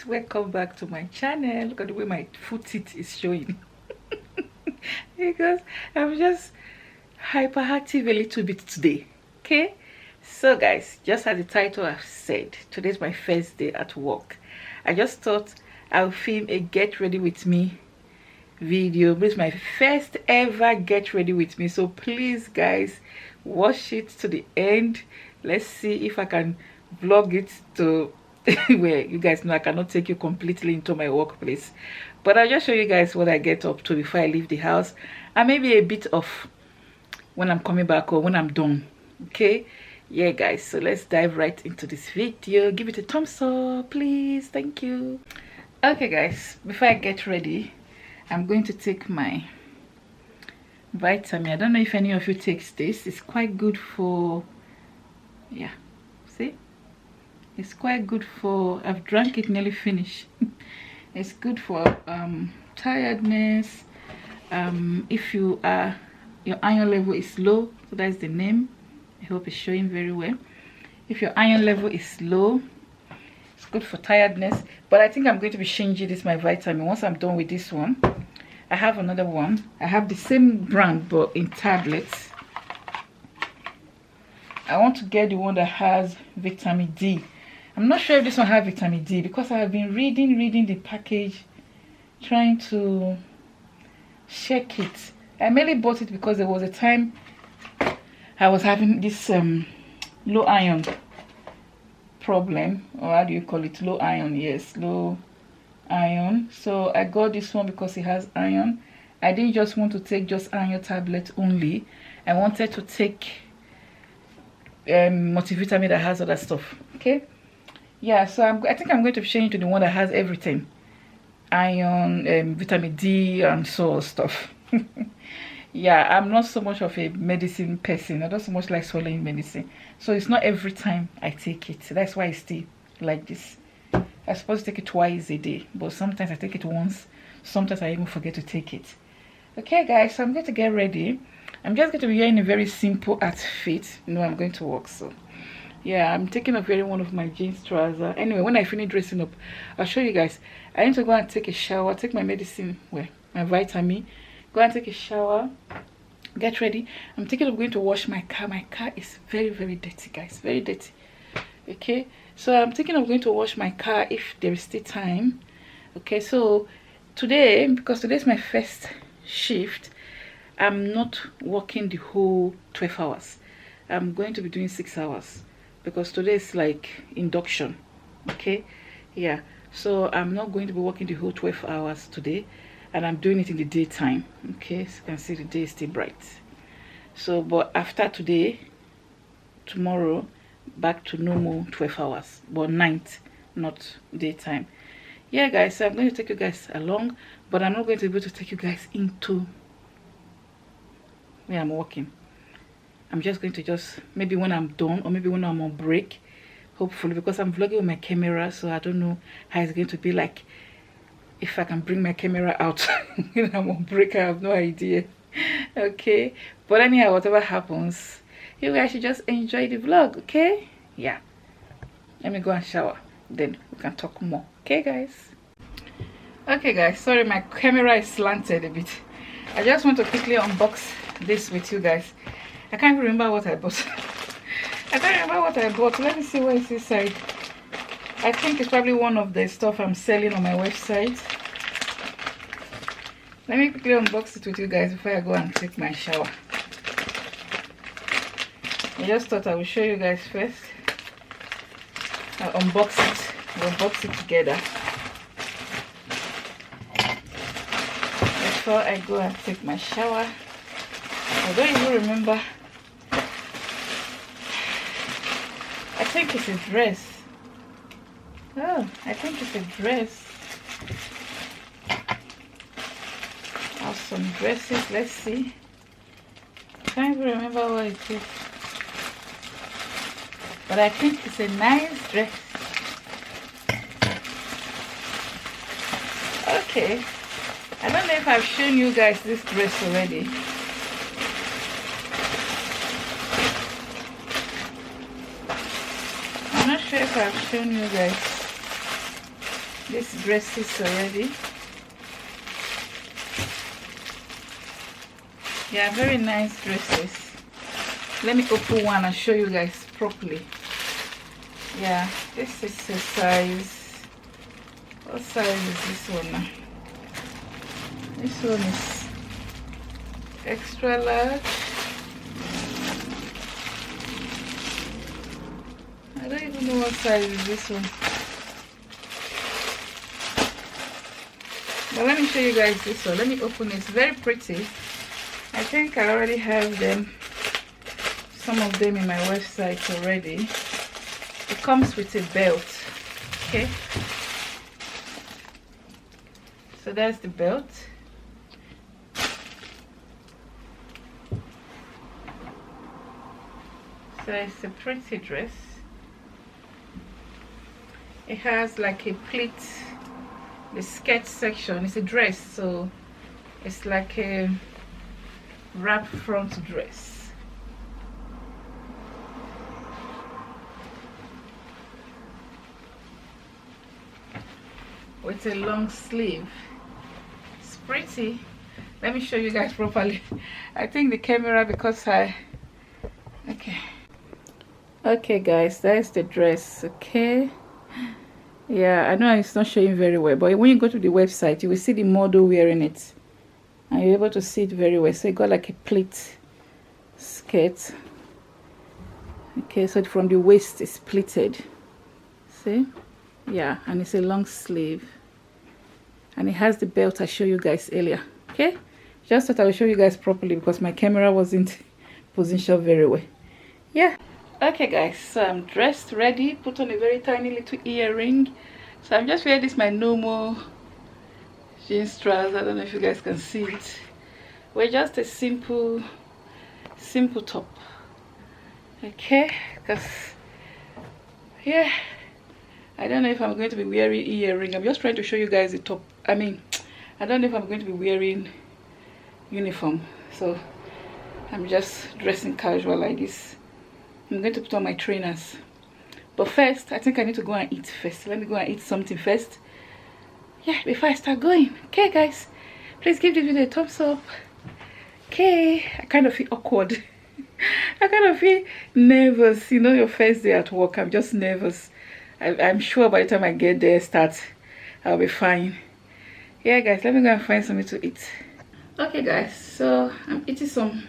welcome back to my channel. Look at the way my foot teeth is showing. Because I'm just hyperactive a little bit today. Okay, so guys, just as the title has said, today's my first day at work. I just thought I'll film a get ready with me video. This is my first ever get ready with me, so please guys, watch it to the end. Let's see if I can vlog it to where you guys know I cannot take you completely into my workplace, but I'll just show you guys what I get up to before I leave the house, and maybe a bit of when I'm coming back or when I'm done. Okay, yeah guys, so let's dive right into this video. Give it a thumbs up please, thank you. Okay guys, before I get ready, I'm going to take my vitamin. I don't know if any of you takes this. It's quite good for, yeah, see, it's quite good for, I've drank it, nearly finished. It's good for tiredness. If you are, your iron level is low, so that's the name. I hope it's showing very well. If your iron level is low, it's good for tiredness. But I think I'm going to be changing this, my vitamin, once I'm done with this one. I have another one. I have the same brand but in tablets. I want to get the one that has vitamin D. I'm not sure if this one has vitamin D because I have been reading the package, trying to check it. I mainly bought it because there was a time I was having this low iron problem, or how do you call it? Low iron, yes, low iron. So I got this one because it has iron. I didn't just want to take just iron tablet only. I wanted to take multivitamin that has other stuff. Okay, yeah, so I think I'm going to change to the one that has everything: iron, vitamin D, and so stuff. Yeah, I'm not so much of a medicine person. I don't so much like swallowing medicine, so it's not every time I take it. That's why I stay like this. I'm supposed to take it twice a day, but sometimes I take it once. Sometimes I even forget to take it. Okay guys, so I'm going to get ready. I'm just going to be wearing a very simple outfit. You know, I'm going to work, so yeah, I'm taking off wearing one of my jeans trousers. Anyway, when I finish dressing up, I'll show you guys. I need to go and take a shower, take my medicine, well, my vitamin, go and take a shower, get ready. I'm thinking of going to wash my car. My car is very dirty guys, very dirty. Okay, so I'm thinking of going to wash my car if there is still time. Okay, so today, because today is my first shift, I'm not working the whole 12 hours. I'm going to be doing 6 hours because today is like induction. Okay, yeah, so I'm not going to be working the whole 12 hours today, and I'm doing it in the daytime. Okay, so you can see the day is still bright. So but after today, tomorrow, back to normal 12 hours, but night, not daytime. Yeah guys, so I'm going to take you guys along, but I'm not going to be able to take you guys into where I'm working. I'm just going to maybe when I'm done, or maybe when I'm on break, hopefully, because I'm vlogging with my camera, so I don't know how it's going to be like if I can bring my camera out when I'm on break. I have no idea. Okay, but anyhow, whatever happens, you guys should just enjoy the vlog. Okay, yeah, let me go and shower, then we can talk more. Okay guys. Okay guys, sorry my camera is slanted a bit. I just want to quickly unbox this with you guys. I can't remember what I bought. I can't remember what I bought. Let me see what is inside. I think it's probably one of the stuff I'm selling on my website. Let me quickly unbox it with you guys before I go and take my shower. I just thought I would show you guys first. I'll unbox it. We'll unbox it together before I go and take my shower. I don't even remember. I think it's a dress. Oh, I think it's a dress. I have some dresses. Let's see. I can't even remember what it is, but I think it's a nice dress. Okay, I don't know if I've shown you guys this dress already. I'm not sure if I've shown you guys these dresses already. Yeah, very nice dresses. Let me open one and show you guys properly. Yeah, this is a size. What size is this one now? This one is extra large. I don't even know what size is this one. But let me show you guys this one. Let me open it. It's very pretty. I think I already have them, some of them in my website already. It comes with a belt. Okay. So that's the belt. So it's a pretty dress. It has like a pleat, the skirt section. It's a dress, so it's like a wrap front dress. With a long sleeve. It's pretty. Let me show you guys properly. I think the camera, because okay guys, that's the dress. Okay, yeah, I know it's not showing very well, but when you go to the website you will see the model wearing it and you're able to see it very well. So it got like a pleat skirt. Okay, so from the waist it's pleated, see? Yeah, and it's a long sleeve and it has the belt I showed you guys earlier. Okay, just thought I would show you guys properly because my camera wasn't positioned very well. Yeah. Okay guys, so I'm dressed, ready, put on a very tiny little earring. So I'm just wearing this my normal jeans trousers. I don't know if you guys can see it. We're just a simple top. Okay, because yeah, I don't know if I'm going to be wearing earring. I'm just trying to show you guys the top. I mean, I don't know if I'm going to be wearing uniform, so I'm just dressing casual like this. I'm going to put on my trainers, but first I think I need to go and eat first. Let me go and eat something first, yeah, before I start going. Okay guys, please give this video a thumbs up. Okay, I kind of feel awkward. I kind of feel nervous, you know, your first day at work. I'm just nervous. I'm sure by the time I get there, I'll be fine. Yeah guys, let me go and find something to eat. Okay guys, so I'm eating some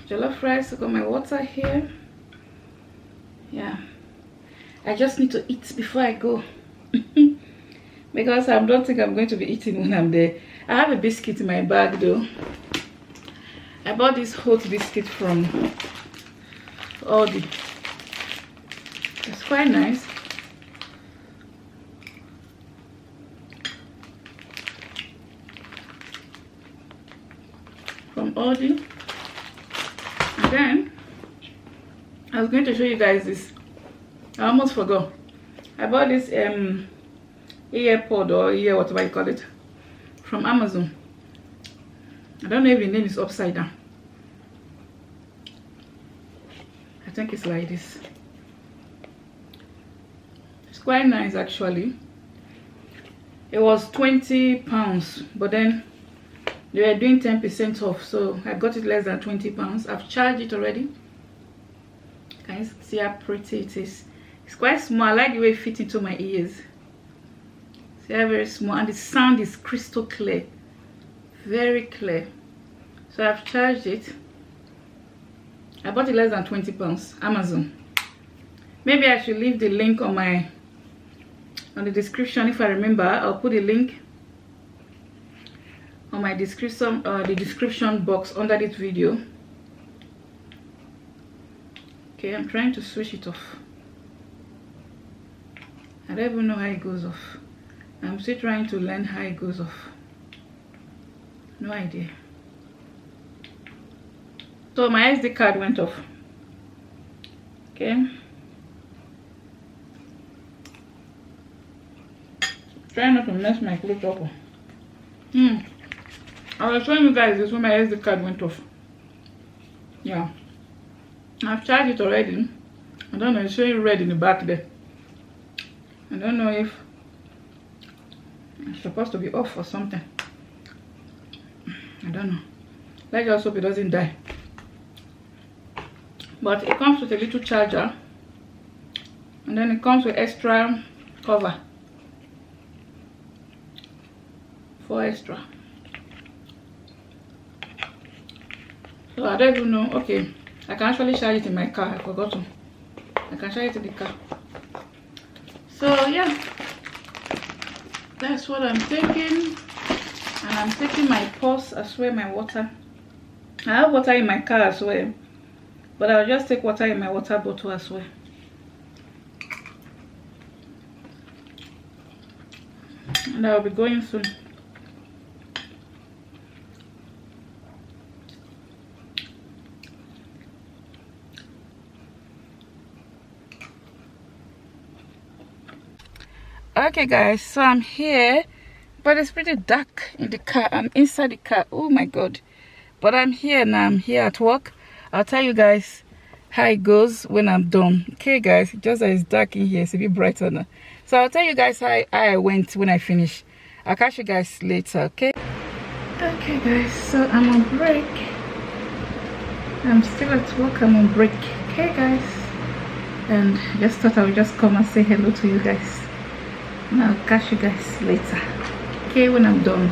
jollof rice. I got my water here. Yeah, I just need to eat before I go because I don't think I'm going to be eating when I'm there. I have a biscuit in my bag though. I bought this hot biscuit from Aldi. It's quite nice. From Aldi. And then I was going to show you guys this. I almost forgot. I bought this earpod or ear, whatever you call it, from Amazon. I don't know if the name is upside down. I think it's like this. It's quite nice actually. It was £20, but then they were doing 10% off, so I got it less than £20. I've charged it already. Can you see how pretty it is? It's quite small. I like the way it fits into my ears. See how very small, and the sound is crystal clear, very clear. So I've charged it. I bought it less than £20, Amazon. Maybe I should leave the link on the description. If I remember, I'll put a link on my description, the description box under this video. Okay, I'm trying to switch it off. I don't even know how it goes off. I'm still trying to learn how it goes off. No idea. So my SD card went off. Okay. Try not to mess my clothes up. I was showing you guys this when my SD card went off. Yeah. I've charged it already. I don't know, it's showing red in the back there. I don't know if It's supposed to be off or something. I don't know. Let's just hope it doesn't die. But it comes with a little charger, and then it comes with extra cover for extra. So I don't even know. Okay, I can actually charge it in my car. I forgot to. I can charge it in the car. So yeah, that's what I'm taking. And I'm taking my purse as well, my water. I have water in my car as well, but I'll just take water in my water bottle as well. And I'll be going soon. Okay guys, so I'm here, but it's pretty dark in the car. I'm inside the car. Oh my god. But I'm here now. I'm here at work. I'll tell you guys how it goes when I'm done. Okay guys, just as it's dark in here, it's a bit brighter now. So I'll tell you guys how I went when I finish. I'll catch you guys later. Okay guys, so I'm on break. I'm still at work. I'm on break. Okay guys, and I just thought I would just come and say hello to you guys. And I'll catch you guys later, okay, when I'm done.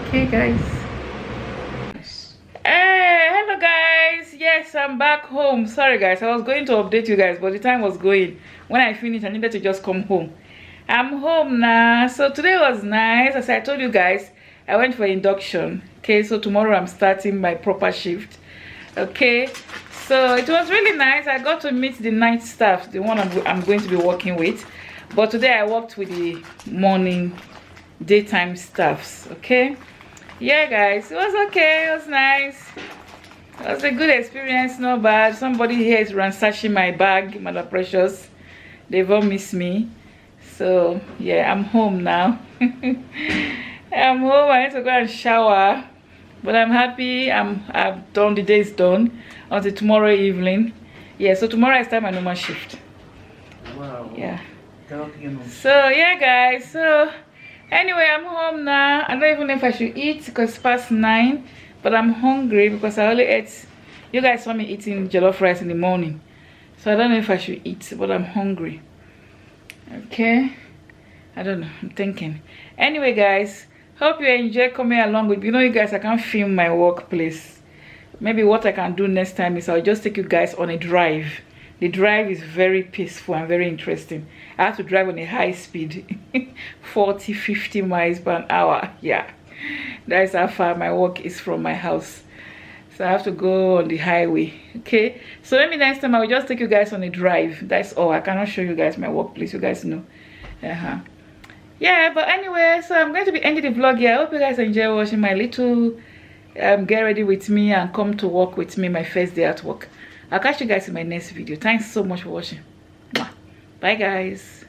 Okay guys. Hey, hello guys. Yes, I'm back home. Sorry guys, I was going to update you guys, but the time was going. When I finished, I needed to just come home. I'm home now. So today was nice. As I told you guys, I went for induction. Okay, so tomorrow I'm starting my proper shift. Okay, so it was really nice. I got to meet the night staff, the one I'm going to be working with. But today I worked with the morning, daytime staffs. Okay, yeah guys, it was okay. It was nice. It was a good experience, not bad. Somebody here is ransacking my bag, Mother Precious. They've all missed me. So yeah, I'm home now. I'm home. I need to go and shower, but I'm happy. I've done, the day is done until tomorrow evening. Yeah, so tomorrow I start my normal shift. Wow. Yeah. So yeah guys, so anyway, I'm home now. I don't even know if I should eat because it's past 9, but I'm hungry because I only ate, you guys saw me eating jollof rice in the morning, so I don't know if I should eat, but I'm hungry. Okay, I don't know, I'm thinking. Anyway guys, hope you enjoy coming along with me. You know, you guys, I can't film my workplace. Maybe what I can do next time is I'll just take you guys on a drive. The drive is very peaceful and very interesting. I have to drive on a high speed, 40-50 miles per hour. Yeah, that is how far my work is from my house. So I have to go on the highway. Okay, so maybe next time I will just take you guys on a drive. That's all. I cannot show you guys my workplace, you guys know. Yeah, but anyway, so I'm going to be ending the vlog here. I hope you guys enjoy watching my little get ready with me and come to work with me, my first day at work. I'll catch you guys in my next video. Thanks so much for watching. Bye guys.